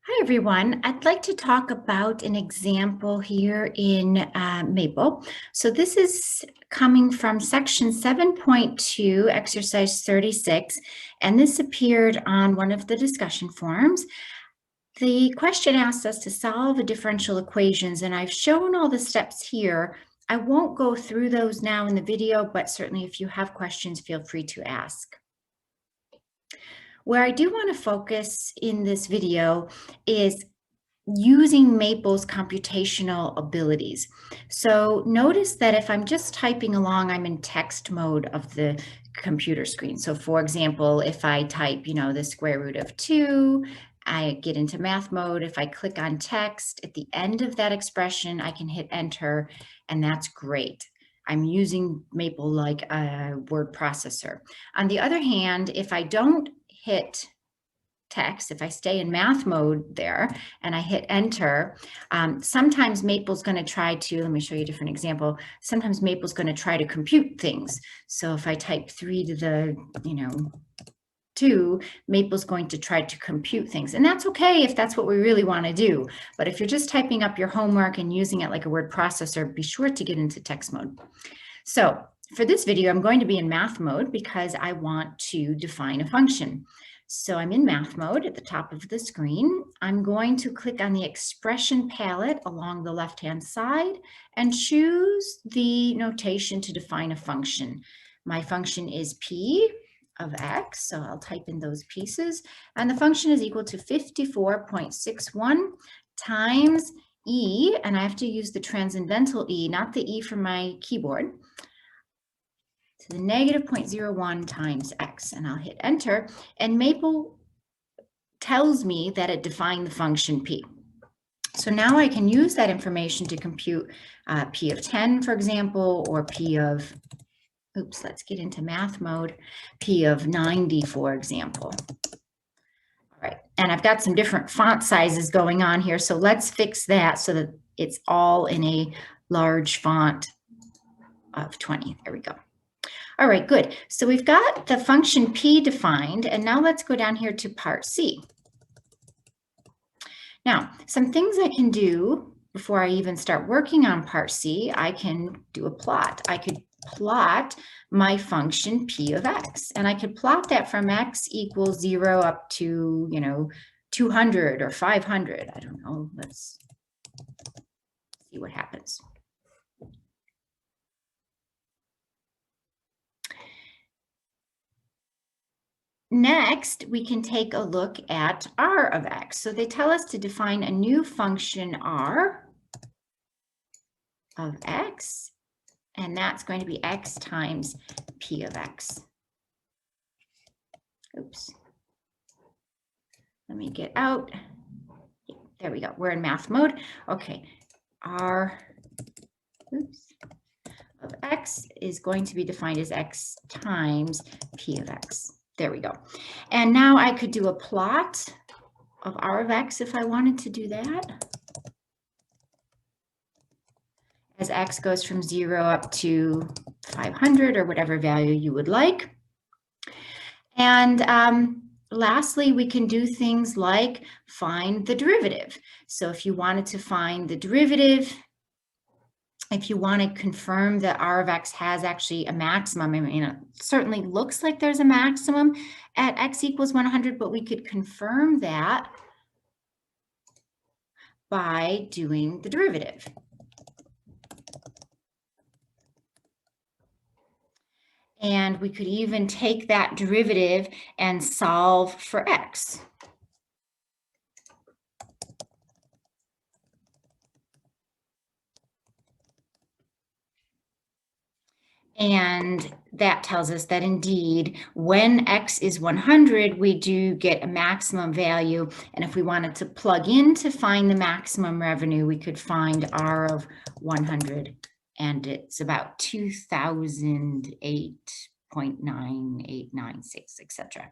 Hi, everyone. I'd like to talk about an example here in Maple. So this is coming from section 7.2, exercise 36, and this appeared on one of the discussion forums. The question asked us to solve a differential equations, and I've shown all the steps here. I won't go through those now in the video, but certainly if you have questions, feel free to ask. Where I do want to focus in this video is using Maple's computational abilities. So notice that if I'm just typing along, I'm in text mode of the computer screen. So for example, if I type, the square root of 2, I get into math mode. If I click on text, at the end of that expression, I can hit enter, and that's great. I'm using Maple like a word processor. On the other hand, if I don't hit text, if I stay in math mode there and I hit enter, sometimes Maple's going to try to, let me show you a different example. Sometimes Maple's going to try to compute things. So if I type 3 to the, 2, Maple's going to try to compute things. And that's okay if that's what we really want to do. But if you're just typing up your homework and using it like a word processor, be sure to get into text mode. So for this video, I'm going to be in math mode because I want to define a function. So I'm in math mode at the top of the screen. I'm going to click on the expression palette along the left-hand side and choose the notation to define a function. My function is p of x, so I'll type in those pieces, and the function is equal to 54.61 times e, and I have to use the transcendental e, not the e from my keyboard, to the negative 0.01 times x, and I'll hit enter, and Maple tells me that it defined the function p. So now I can use that information to compute p of 10, for example, or p of, let's get into math mode, p of 90, for example. All right, and I've got some different font sizes going on here, so let's fix that so that it's all in a large font of 20. There we go. All right, good. So we've got the function p defined, and now let's go down here to part C. Now, some things I can do before I even start working on part C, I can do a plot. I could plot my function p of x, and I could plot that from x equals 0 up to, 200 or 500. I don't know. Let's see what happens. Next, we can take a look at r of x. So they tell us to define a new function r of x, and that's going to be x times p of x. Oops. Let me get out. There we go. We're in math mode. Okay. R of x is going to be defined as x times p of x. There we go. And now I could do a plot of r of x if I wanted to do that. As x goes from 0 up to 500 or whatever value you would like. And lastly, we can do things like find the derivative. So if you wanted to find the derivative, if you want to confirm that r of x has actually a maximum, I mean, it certainly looks like there's a maximum at x equals 100, but we could confirm that by doing the derivative. And we could even take that derivative and solve for x. And that tells us that indeed, when x is 100, we do get a maximum value. And if we wanted to plug in to find the maximum revenue, we could find r of 100. And it's about 2008.9896, etc.